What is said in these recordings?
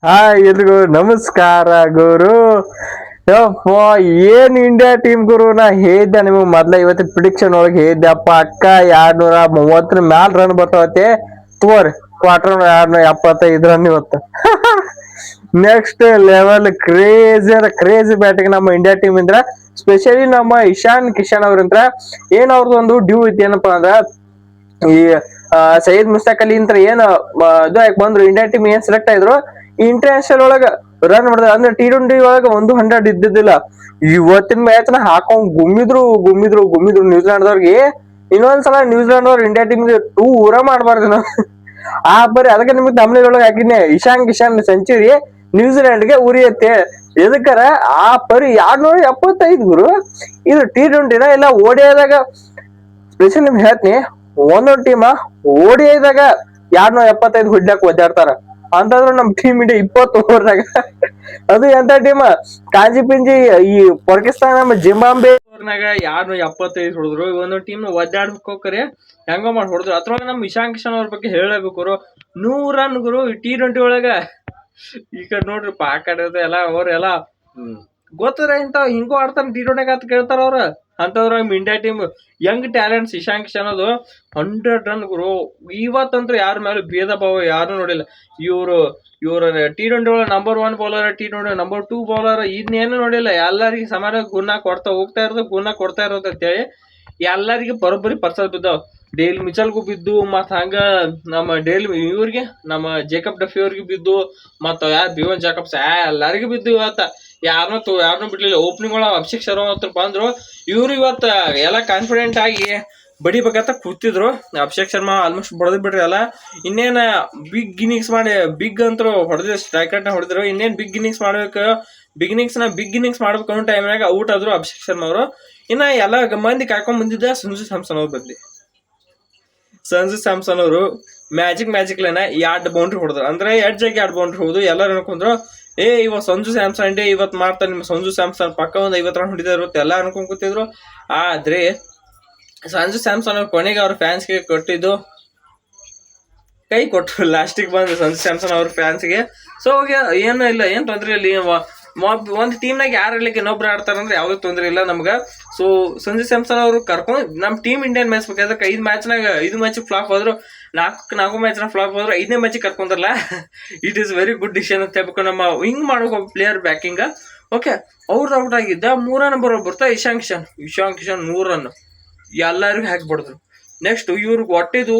Hi ಎಲ್ರಿಗೂ ನಮಸ್ಕಾರ ಗುರು. ಯಪ್ಪ, ಏನ್ ಇಂಡಿಯಾ ಟೀಮ್ ಗುರು. ನಾ ಹೇಳಿದ್ದೆ ನಿಮಗೆ ಮೊದ್ಲ ಇವತ್ತು ಪ್ರಿಡಿಕ್ಷನ್ ಒಳಗೆ ಹೇಳಿದ್ದೆಪ್ಪ, ಅಕ್ಕ 230 ಮ್ಯಾಲ ರನ್ ಬರ್ತಾವತ್ತೆ. ತೋರಿ ಕ್ವಾರ್ಟರ್ 275 ರನ್ ಇವತ್ತು. ನೆಕ್ಸ್ಟ್ ಲೆವೆಲ್ ಕ್ರೇಜಿ ಅಂದ್ರೆ ಕ್ರೇಜಿ ಬ್ಯಾಟಿಂಗ್ ನಮ್ಮ ಇಂಡಿಯಾ ಟೀಮ್ ಇಂದ್ರ, ಸ್ಪೆಷಲಿ ನಮ್ಮ ಇಶಾನ್ ಕಿಶನ್ ಅವ್ರಂದ್ರ. ಏನ್ ಅವ್ರದ್ದು ಡ್ಯೂ ಐತಿ ಏನಪ್ಪಾ ಅಂದ್ರ, ಈ ಸೈಯದ್ ಮುಸ್ತಾಕ್ ಅಲಿ ಅಂತ ಏನ್ ಇದು ಯಾಕೆ ಬಂದ್ರು ಇಂಡಿಯಾ ಟೀಮ್ ಏನ್ ಸೆಲೆಕ್ಟ್ ಆಯ್ರು, ಇಂಟರ್ನ್ಯಾಷನಲ್ ಒಳಗ ರನ್ ಮಾಡಿದ ಅಂದ್ರೆ T20 ಒಳಗ 100 ಇದ್ದಿದ್ದಿಲ್ಲ. ಇವತ್ತಿನ ಮ್ಯಾಚ್ ನ ಹಾಕೊಂಡ್ ಗುಮ್ಮಿದ್ರು ನ್ಯೂಜಿಲೆಂಡ್ ಇನ್ನೊಂದ್ಸಲ ನ್ಯೂಜಿಲೆಂಡ್ ಅವ್ರು ಇಂಡಿಯಾ ಟೀಮ್ ಟೂರ ಮಾಡಬಾರ್ದು ನಾವು. ಬರೀ ಅದಕ್ಕೆ ನಿಮ್ಗೆ ತಮಿಳೊಳಗೆ ಹಾಕಿದ್ನೆ, ಇಶಾನ್ ಕಿಶನ್ ಸೆಂಚುರಿ ನ್ಯೂಜಿಲೆಂಡ್ಗೆ ಉರಿಯತ್ತೆ. ಎದಕ್ಕಾರ ಪರಿ 275 ಗುರು. ಇದು T20 ಇಲ್ಲ ಓಡಿಯಾದಾಗ. ಸ್ಪೆಷಲ್ ನಿಮ್ಗೆ ಹೇಳ್ತೀನಿ, ಒಂದೊಂದ್ ಟೀಮ್ ಓಡಿಯಾದಾಗ 275 ಹೊಡ್ಲಾಕ್ ಒದ್ದಾಡ್ತಾರ. ಅಂತಂದ್ರೆ ನಮ್ ಟೀಮ್ ಇಂಡಿಯಾ 20 ಓವರ್ನಾಗ ಅದು ಎಂತ ಟೀಮ್, ಕಾಂಜಿ ಪಿಂಜಿ ಈ ಪಾಕಿಸ್ತಾನ ನಮ್ಮ ಜಿಂಬಾಬ್ವೆ ಓವರ್ನಾಗ 275 ಹೊಡೆದ್ರು. ಒಂದೊಂದ್ ಟೀಮ್ ಒದ್ದಾಡ್ಕೋಕರೆ ಹೆಂಗೋ ಮಾಡಿ ಹೊಡೆದ್ರು. ಅದ್ರೊಳಗ ನಮ್ ಇಶಾನ್ ಕಿಶನ್ ಅವ್ರ ಬಗ್ಗೆ ಹೇಳಬೇಕು, 100 ರನ್ ಗುರು T20 ಒಳಗ. ಈ ಕಡೆ ನೋಡ್ರಿ ಪಾಕ್ ಆಡೋದು ಎಲ್ಲ ಅವ್ರೆಲ್ಲ ಗೊತ್ತದ ಇಂತ ಹಿಂಗೂ ಆಡ್ತಾರ T20 ಅಂತ ಕೇಳ್ತಾರ ಅವ್ರ. ಅಂತಂದ್ರ India team Young talents Ishan Kishan ಅದು 100 ರನ್ ಗುರು. ಇವತ್ತಂತೂ ಯಾರ ಮೇಲೆ ಭೇದ ಭಾವ ಯಾರು ನೋಡಿಲ್ಲ. ಇವ್ರು T20 ಒಳಗ number 1 bowler, T20 number 2 bowler, ಇದನ್ನೇನು ನೋಡಿಲ್ಲ. ಎಲ್ಲರಿಗೂ ಸಮಾನ ಗುಣ ಕೊಡ್ತಾ ಹೋಗ್ತಾ ಇರೋದು ಅಂತೇಳಿ ಎಲ್ಲರಿಗೂ ಬರೋಬ್ಬರಿ ಪರ್ಸಲ್ ಬಿದ್ದಾವ್. ಡೇಲ್ ಮಿಚಲ್ಗೂ ಬಿದ್ದು, ಮತ್ ಹಂಗ ನಮ್ಮ ಇವ್ರಿಗೆ ನಮ್ಮ ಜೇಕಬ್ ಡಫಿ ಅವ್ರಿಗೆ ಬಿದ್ದು, ಮತ್ತ ಯಾರು ಬಿವನ್ ಜಾಕಬ್ಸ್ ಎಲ್ಲರಿಗೂ ಬಿದ್ದು. ಇವತ್ತ ಯಾರನ್ನೂ ಬಿಡ್ಲಿಲ್ಲ. ಓಪನಿಂಗ್ ಒಳಗ ಅಭಿಷೇಕ್ ಶರ್ಮಾ ಹತ್ರ ಬಂದ್ರು. ಇವ್ರು ಇವತ್ತ ಎಲ್ಲ ಕಾನ್ಫಿಡೆಂಟ್ ಆಗಿ ಬಡಿಬೇಕಂತ ಕೂತಿದ್ರು. ಅಭಿಷೇಕ್ ಶರ್ಮಾ ಆಲ್ಮೋಸ್ಟ್ ಬಡದ್ ಬಿಡ್ರಿ ಅಲ್ಲ. ಇನ್ನೇನ ಬಿಗ್ ಇನ್ನಿಂಗ್ಸ್ ಮಾಡಿ, ಬಿಗ್ ಅಂತೂ ಹೊಡೆದ್ರು, ಸ್ಟ್ರೈಕ್ ನ ಹೊಡೆದ್ರು. ಇನ್ನೇನ್ ಬಿಗ್ ಇನ್ನಿಂಗ್ಸ್ ಮಾಡ್ಬೇಕು, ಬಿಗ್ ಇನ್ನಿಂಗ್ಸ್ ಮಾಡ್ಬೇಕು ಅನ್ನೋ ಟೈಮ್ನಾಗ ಔಟ್ ಆದ್ರು ಅಭಿಷೇಕ್ ಶರ್ಮಾ ಅವರು. ಇನ್ನ ಎಲ್ಲ ಮಂದಿ ಕಾಯ್ಕೊಂಡ್ ಬಂದಿದ್ದ ಸಂಜು ಸ್ಯಾಮ್ಸನ್ ಅವ್ರ ಬದ್ಲಿ. ಸಂಜು ಸ್ಯಾಮ್ಸನ್ ಅವರು ಮ್ಯಾಜಿಕ್ ಲೈನ 2 ಬೌಂಡ್ರಿ ಹೊಡೆದ್ರು. ಅಂದ್ರೆ ಎಡ್ಜ್ ಆಗಿ 2 ಬೌಂಡ್ರಿ ಹೊಡೆದು ಎಲ್ಲರೂ ಅನ್ಕೊಂಡ್ರು, ಇವತ್ ಸಂಜು ಸ್ಯಾಮ್ಸನ್ ಡೇ, ಇವತ್ ಮಾಡ್ತಾರೆ ನಿಮ್ಮ ಸಂಜು ಸ್ಯಾಮ್ಸನ್, ಪಕ್ಕ 50 ರನ್ ಹೊಡಿತಾ ಇರುತ್ತೆ ಎಲ್ಲ ಅನ್ಕೊಂಡ್ ಕೂತಿದ್ರು. ಆದ್ರೆ ಸಂಜು ಸ್ಯಾಮ್ಸನ್ ಅವ್ರ ಕೊನೆಗೆ ಅವ್ರ ಫ್ಯಾನ್ಸ್ಗೆ ಕೊಟ್ಟಿದ್ದು ಕೈ ಕೊಟ್ರು. ಲಾಸ್ಟಿಗೆ ಬಂದು ಸಂಜು ಸ್ಯಾಮ್ಸನ್ ಅವ್ರ ಫ್ಯಾನ್ಸ್ಗೆ. ಸೊ ಏನು ಇಲ್ಲ, ಏನ್ ತೊಂದ್ರೆ ಇಲ್ಲ. ಒಂದ್ ಟೀಮ್ನಾಗ ಯಾರು ಇರ್ಲಿಕ್ಕೆ ಇನ್ನೊಬ್ರು ಆಡ್ತಾರಂದ್ರೆ ಯಾವ್ದು ತೊಂದ್ರೆ ಇಲ್ಲ ನಮ್ಗ. ಸೊ ಸಂಜು ಸ್ಯಾಮ್ಸನ್ ಅವರು ಕರ್ಕೊಂಡ್ ನಮ್ ಟೀಮ್ ಇಂಡಿಯನ್ ಮ್ಯಾಚ್ ಬೇಕಾದ್ರೆ 5 ಮ್ಯಾಚ್ನಾಗ 5 ಮ್ಯಾಚ್ ಫ್ಲಾಪ್ ಹೋದ್ರು, 4 ಮ್ಯಾಚ್ ನ ಫ್ಲಾಪ್ ಹೋದ್ರು, 5ನೇ ಮ್ಯಾಚ್ ಕರ್ಕೊಂಡ್ರಲ್ಲ. It is very good decision ಅಂತ ಹೇಳ್ಬೇಕು. ನಮ್ಮ ಹಿಂಗ್ ಮಾಡೋ ಪ್ಲೇಯರ್ ಬ್ಯಾಕಿಂಗ್ ಓಕೆ. ಅವ್ರದ್ದು ಔಟ್ ಆಗಿದ್ದ 3 ನಂಬರ್ ಬರ್ತಾ ಇಶಾನ್ ಕಿಶನ್ 100 ರನ್ ಎಲ್ಲರಿಗೂ ಹಾಕ್ಬಿಡ್ದ್ರು. ನೆಕ್ಸ್ಟ್ ಇವ್ರಿಗೆ ಹೊಟ್ಟಿದ್ದು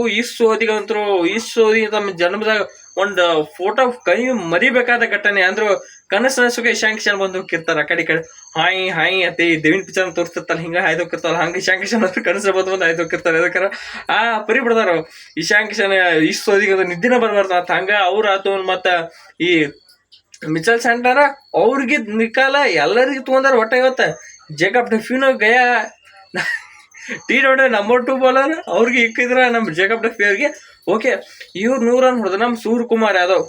ಸೋದಿ ತಮ್ಮ ಜನ್ಮದಾಗ ಒಂದ್ ಫೋಟೋ ಕೈ ಮರಿಬೇಕಾದ ಘಟನೆ ಅಂದ್ರು. ಕನಸಿಗೆ ಇಶಾನ್ ಕಿಶನ್ ಬಂದು ಹೋಗಿರ್ತಾರ ಆ ಕಡೆ ಹಾಯ್ ಅತಿ ದೇವಿನ್ ಪಿಕ್ಚರ್ ತೋರಿಸ್ತಿರ್ತಾರ, ಹಿಂಗ ಹಾಯ್ದೋಗಿರ್ತಾರ. ಹಂಗ ಇಶಾನ್ ಕಿಶನ್ ಅವ್ರ ಕನಸ ಬಂದ್ ಹಾಯ್ದೋಗಿರ್ತಾರೆ. ಅದಕ್ಕಾರ ಪರಿ ಬಿಡ್ತಾರ ಇಶಾನ್ ಕಿಶನ್ ಸೋದಿಗೆ ನಿದ್ದಿನ ಬರ್ಬಾರ್ದ ಹಂಗ ಅವ್ರ ಆತು. ಮತ್ತ ಈ ಮಿಚಲ್ ಸ್ಯಾಂಟನರ್ ಅವ್ರಿಗೆ ನಿಕಾಲ ಎಲ್ಲರಿಗೂ ತಗೊಂಡಾರ ಒಟ್ಟ. ಇವತ್ತ ಜೇಕಬ್ ಡಫಿನೋ ಗಯಾ T20 ನಂಬರ್ 2 ಬೌಲರ್ ಅವ್ರಿಗೆ ಇಕ್ಕಿದ್ರ ನಮ್ ಜೇಕಬ್ ಡಫಿ ಅವ್ರಿಗೆ. ಓಕೆ, ಇವ್ರು 100 ರನ್ ಹೊಡೆದ. ನಮ್ ಸೂರ್ಯಕುಮಾರ್ ಯಾದವ್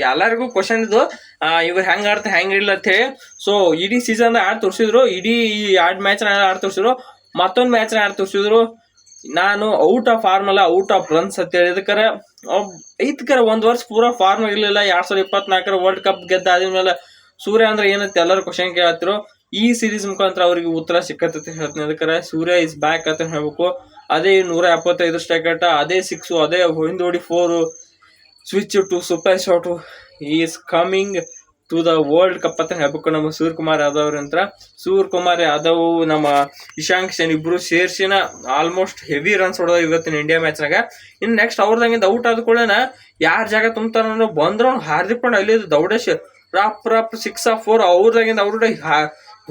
ಎಲ್ಲರಿಗೂ ಕ್ವಶನ್ ಇದು, ಇವ್ರು ಹೆಂಗ್ ಆಡ್ತಾ ಹೆಂಗ್ ಇಲ್ಲ ಅಂತ ಹೇಳಿ. ಸೊ ಇಡೀ ಸೀಸನ್ ಆಡ್ ತೋರಿಸಿದ್ರು, ಇಡೀ 2 ಮ್ಯಾಚ್ ಆಡ್ ತೋರಿಸಿದ್ರು, ಮತ್ತೊಂದ್ ಮ್ಯಾಚ್ ಆಡ್ ತೋರಿಸಿದ್ರು. ನಾನು ಔಟ್ ಆಫ್ ಫಾರ್ಮ್ ಅಲ್ಲ, ಔಟ್ ಆಫ್ ರನ್ಸ್ ಅಂತ ಹೇಳಿದಕ್ಕಾರ ಒಂದ್ ವರ್ಷ ಪೂರಾ ಫಾರ್ಮ್ ಇರ್ಲಿಲ್ಲ. 2024 ವರ್ಲ್ಡ್ ಕಪ್ ಗೆದ್ದ ಆದ್ಮೇಲೆ ಸೂರ್ಯ ಅಂದ್ರೆ ಏನಂತ ಎಲ್ಲರೂ ಕ್ವಶನ್ ಕೇಳತ್ತಿರು. ಈ ಸೀರೀಸ್ ಮುಖಾಂತರ ಅವ್ರಿಗೆ ಉತ್ತರ ಸಿಕ್ಕತ್ತೆ ಹೇಳ್ತೀನಿ. ಅದಕ್ಕೆ ಸೂರ್ಯ ಇಸ್ ಬ್ಯಾಕ್ ಅಂತ ಹೇಳ್ಬೇಕು. ಅದೇ 175 ಸ್ಟ್ರೈಕ್, ಅದೇ 6, ಅದೇ ಹಿಂದೋಡಿ 4, switch to super shot, is coming to the world cup ಅಂತ ಹೇಳ್ಬೇಕು. ನಮ್ಮ ಸೂರ್ಯಕುಮಾರ್ ಯಾದವ್ ನಮ್ಮ ಇಶಾನ್ ಕಿಶನ್ ಇಬ್ರು ಸೇರ್ಸಿನ ಆಲ್ಮೋಸ್ಟ್ ಹೆವಿ ರನ್ಸ್ ಹೊಡೆದ ಇವತ್ತಿನ ಇಂಡಿಯಾ ಮ್ಯಾಚ್ನಾಗ. ಇನ್ ನೆಕ್ಸ್ಟ್ ಅವ್ರದಂಗಿಂದ ಔಟ್ ಆದ ಕೂಡನ ಯಾರ್ ಜಾಗ ತುಂಬ್ತಾರ ಬಂದ್ರು ಹಾರ್ದಿಕ್ ಪಾಂಡ್ಯ ಅಲ್ಲಿ ದೌಡೇಶ್ ರಾಪ್ 6 or 4 ಅವ್ರದಾಗಿಂದ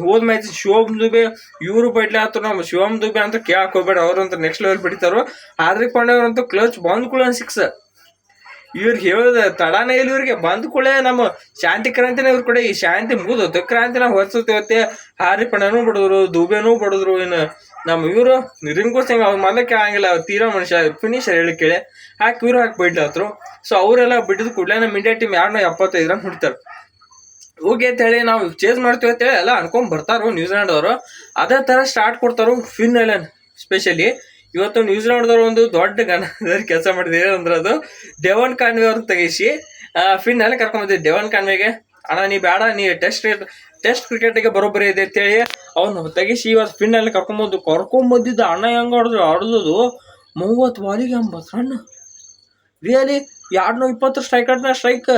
ಹೋದ್ ಮ್ಯಾಚ್ ಶಿವಮ್ ದುಬೆ ಇವ್ರು ಬಡ್ಲಿ ಆತು. ನಮ್ಮ ಶಿವಮ್ ದುಬೆ ಅಂತ ಕೇಳಕ್ ಹೋಗ್ಬೇಡ, ಅವ್ರಂತ ನೆಕ್ಸ್ಟ್ ಲೆವೆಲ್ ಬಿಡ್ತಾರ. ಹಾರ್ದಿಕ್ ಪಾಂಡ್ಯ ಅವ್ರಂತೂ ಕ್ಲಚ್ ಬಂದ್ ಕೂಡ 6 ಇವ್ರಿಗೆ ಹೇಳದ ತಡಾನೇ ಇಲ್ಲ. ಇವ್ರಿಗೆ ಬಂದ್ ಕೂಡಲೇ ನಮ್ಮ ಶಾಂತಿ ಕ್ರಾಂತಿನ ಇವ್ರ ಕಡೆ. ಈ ಶಾಂತಿ ಮುಗಿದ ಕ್ರಾಂತಿನ ಹೊರಸುತ್ತೆ. ಹಾರ್ದಿಕ್ ಪಾಂಡ್ಯನೂ ಬಡದ್ರು, ದುಬೆನೂ ಬಡದ್ರು. ಇನ್ನು ನಮ್ಮ ಇವರು ರಿಂಕು ಸಿಂಗ್ ಅವ್ರ ಮೊದಲಕ್ಕೆ ಆಗಂಗಿಲ್ಲ, ತೀರಾ ಮನುಷ್ಯ ಫಿನಿಶರ್ ಹೇಳಿ ಕೇಳಿ ಇವ್ರು ಹಾಕಿ ಬಿಡ್ಲತ್ರು. ಸೊ ಅವರೆಲ್ಲ ಬಿಟ್ಟಿದ್ ಕೂಡಲೇ ನಮ್ಮ ಇಂಡಿಯಾ ಟೀಮ್ 275 ರನ್ ಹೊಡಿತಾರೆ. ಹೋಗಿ ಅಂತ ಹೇಳಿ ನಾವು ಚೇಸ್ ಮಾಡ್ತೀವಿ ಅಂತೇಳಿ ಎಲ್ಲ ಅನ್ಕೊಂಡ್ ಬರ್ತಾರು ನ್ಯೂಜಿಲೆಂಡ್ ಅವರು. ಅದೇ ತರ ಸ್ಟಾರ್ಟ್ ಕೊಡ್ತಾರು ಫಿನ್ ಐಲ್ಯಾಂಡ್. ಸ್ಪೆಷಲಿ ಇವತ್ತು ನ್ಯೂಜಿಲೆಂಡ್ ದವರು ಒಂದು ದೊಡ್ಡ ಕೆಲಸ ಮಾಡಿದ್ರೆ ಅಂದ್ರೆ ಅದು ಡೆವನ್ ಕಾನ್ವೆ ಅವ್ರನ್ನ ತೆಗಿಸಿ ಫಿನ್ನಲ್ಲಿ ಕರ್ಕೊಂಬಂದಿದ್ದೆ ಡೆವನ್ ಕಾನ್ವೆಗೆ. ಅಣ್ಣ ನೀ ಬೇಡ, ನೀ ಟೆಸ್ಟ್ ಕ್ರಿಕೆಟ್ಗೆ ಬರೋಬ್ಬರಿ ಇದೆ ಅಂತೇಳಿ ಅವನು ತೆಗಿಸಿ ಇವತ್ತು ಫಿನ್ನಲ್ಲಿ ಕರ್ಕೊಂಬಂದಿದ್ದ. ಅಣ್ಣ ಹೆಂಗೆ ಆಡೋದು 30 ಬಾಲಿಗೆ 80 ರನ್. Really 220 strike.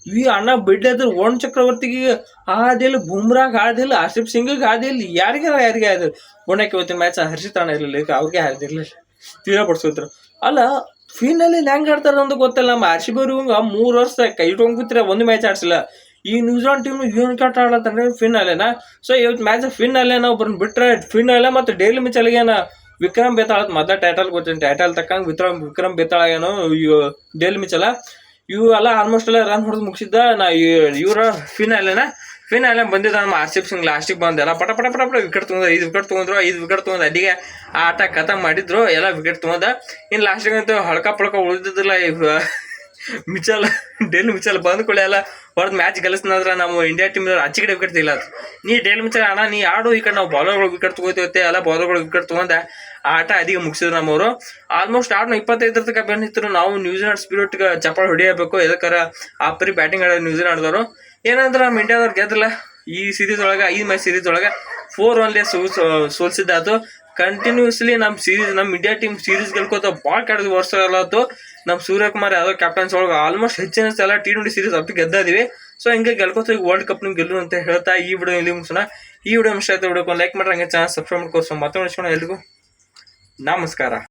ಈ ಅಣ್ಣ ಬಿಡ್ಲಿದ್ರು ವರುಣ್ ಚಕ್ರವರ್ತಿಗೆ ಆದಿಲ್ಲ, ಬುಮ್ರಾಗ್ ಆದಿಲ್ಲ, ಆರ್ಶಿಪ್ ಸಿಂಗಿಗೆ ಆದಿಲ್ಲ, ಯಾರಿಗೆ ಆದಿಲ್ಲ. ಗುಣಕ್ಕೆ ಇವತ್ತಿನ ಮ್ಯಾಚ್ ಹರ್ಷಿತ್ ಅಣ್ಣ ಇರಲಿಲ್ಲ, ಅವ್ರಿಗೆ ಆದಿರ್ಲಿಲ್ಲ, ತೀರಾ ಪಡಿಸೋದ್ರು. ಅಲ್ಲ ಫಿನಲ್ಲಿ ಹೆಂಗ್ ಆಡ್ತಾರ ಅಂತ ಗೊತ್ತಿಲ್ಲ. ನಮ್ಮ RCB ಅವ್ರಿಗೆ 3 ವರ್ಷ ಕೈ ಇಟ್ಕೊಂಡ್ ಕೂತಿರ, ಒಂದು ಮ್ಯಾಚ್ ಆಡ್ಸಿಲ್ಲ. ಈ ನ್ಯೂಜಿಲೆಂಡ್ ಟೀಮ್ ಏನು ಕಟ್ಟ ಆಡ್ಲತ್ತಾರ ಫಿನ್ನಲ್ಲೇನ. ಸೊ ಇವತ್ತು ಮ್ಯಾಚ್ ಫಿನ್ನಲ್ಲೇ ನಾವು ಬಂದು ಬಿಟ್ರೆ ಫಿನ್ನಲ್ಲೇ ಮತ್ತು ಡೈಲಿ ಮಿಚಲ್ಗೇನ ವಿಕ್ರಮ್ ಬೇತಾಳ ಮೊದಲ ಟೈಟಲ್ ಗೊತ್ತೀನಿ, ಟೈಟಲ್ ತಕ್ಕಂಗೆ ವಿಕ್ರಮ್ ಬೇತಾಳ ಏನೋ ಡೈಲಿ ಮಿಚಲ ಇವು ಎಲ್ಲ ಆಲ್ಮೋಸ್ಟ್ ಎಲ್ಲ ರನ್ ಹೊಡೆದು ಮುಗಿಸಿದ್ದ. ಇವರ ಫಿನಾಲೆ ಬಂದಿದ್ದ. ನಮ್ಮ ಆರ್ಶಿಪ್ ಸಿಂಗ್ ಲಾಸ್ಟಿಗೆ ಬಂದೆಲ್ಲ ಪಟ ವಿಕೆಟ್ ತೊಗೊಂಡ್ರು, 5 ವಿಕೆಟ್ ತೊಗೊಂಡ್ರು. ಅಲ್ಲಿಗೆ ಆ ಆಟ ಖತಮ್ ಮಾಡಿದ್ರು, ಎಲ್ಲ ವಿಕೆಟ್ ತೊಗೊಂಡ. ಇನ್ನು ಲಾಸ್ಟಿಗೆ ಅಂತೂ ಹಳ್ಕ ಉಳಿದಿದ್ದಿಲ್ಲ. ಡೇಲ್ ಮಿಚಲ್ ಬಂದ್ಕೊಳ್ಳಿ ಎಲ್ಲ ಹೊರದ್ ಮ್ಯಾಚ್ ಗೆಲ್ಲಿಸ್ನಂದ್ರ ನಮ್ಮ ಇಂಡಿಯಾ ಟೀಮ್ ಆಚೆ ಕಡೆ ವಿಕೆಟ್ ಇಲ್ಲ. ನೀ ಡೇಲ್ ಮಿಚಲ್ ಅಣ್ಣ ನೀ ಆಡು, ಈ ಕಡೆ ನಾವು ಬಾಲರ್ಗಳು ವಿಕೆಟ್ ತೊಗೋತೀವತ್ತೆ, ಎಲ್ಲ ಬಾಲರ್ಗಳು ವಿಕೆಟ್ ತೊಗೊಂಡ ಆ ಆಟ ಅದಿಗೆ ಮುಗಿಸಿದ್ರು ನಮ್ಮವರು. ಆಲ್ಮೋಸ್ಟ್ 25 ತನಕ ಬೆನ್ನಿದ್ರು. ನಾವು ನ್ಯೂಜಿಲೆಂಡ್ ಸ್ಪಿರಿಟ್ಗೆ ಚಪ್ಪಾಳೆ ಹೊಡಿಯಬೇಕು. ಎದಕ್ಕಾರ ಆ ಪರಿ ಬ್ಯಾಟಿಂಗ್ ಆಡೋದು ನ್ಯೂಜಿಲೆಂಡ್ದವರು. ಏನಂದ್ರೆ ನಮ್ಮ ಇಂಡಿಯಾದವ್ರು ಗೆದ್ದಿಲ್ಲ ಈ ಸೀರೀಸ್ ಒಳಗೆ. 5 ಮ್ಯಾಚ್ ಸೀರೀಸ್ ಒಳಗೆ 4-1 ಸೋಲ್ಸಿದ್ದಾತು. ಕಂಟಿನ್ಯೂಸ್ಲಿ ನಮ್ಮ ಇಂಡಿಯಾ ಟೀಮ್ ಸೀರೀಸ್ ಗೆಲ್ಕೋತ ಭಾಳ ಕೆಟ್ಟದ ವರ್ಷ ಎಲ್ಲತ್ತು. ನಮ್ಮ ಸೂರ್ಯಕುಮಾರ್ ಯಾದವ್ ಕ್ಯಾಪ್ಟನ್ಸ್ ಒಳಗೆ ಆಲ್ಮೋಸ್ಟ್ ಹೆಚ್ಚಿನ ಸಲ T20 ಸೀರೀಸ್ ಅಪ್ಪಿ ಗೆದ್ದಿದ್ದೀವಿ. ಸೊ ಹಿಂಗೆ ಗೆಲ್ಕೋತ ವರ್ಲ್ಡ್ ಕಪ್ ನಿಮ್ಗೆ ಗೆಲ್ಲು ಅಂತ ಹೇಳ್ತಾ ಈ ವಿಡಿಯೋ ಇಲ್ಲಿ ಮುಗಿಸೋಣ. ಈ ವಿಡಿಯೋ ಇಷ್ಟ ಆಯ್ತು, ವಿಡಿಯೋಕ್ಕೆ ಲೈಕ್ ಮಾಡ್ರಿ, ಹಂಗೆ ಚಾನಲ್ ಸಬ್ಸ್ಕ್ರೈಬ್ ಮಾಡ್ಕೋಸ. ಮತ್ತೊಂದು ಎಲ್ರಿಗೂ ನಮಸ್ಕಾರ.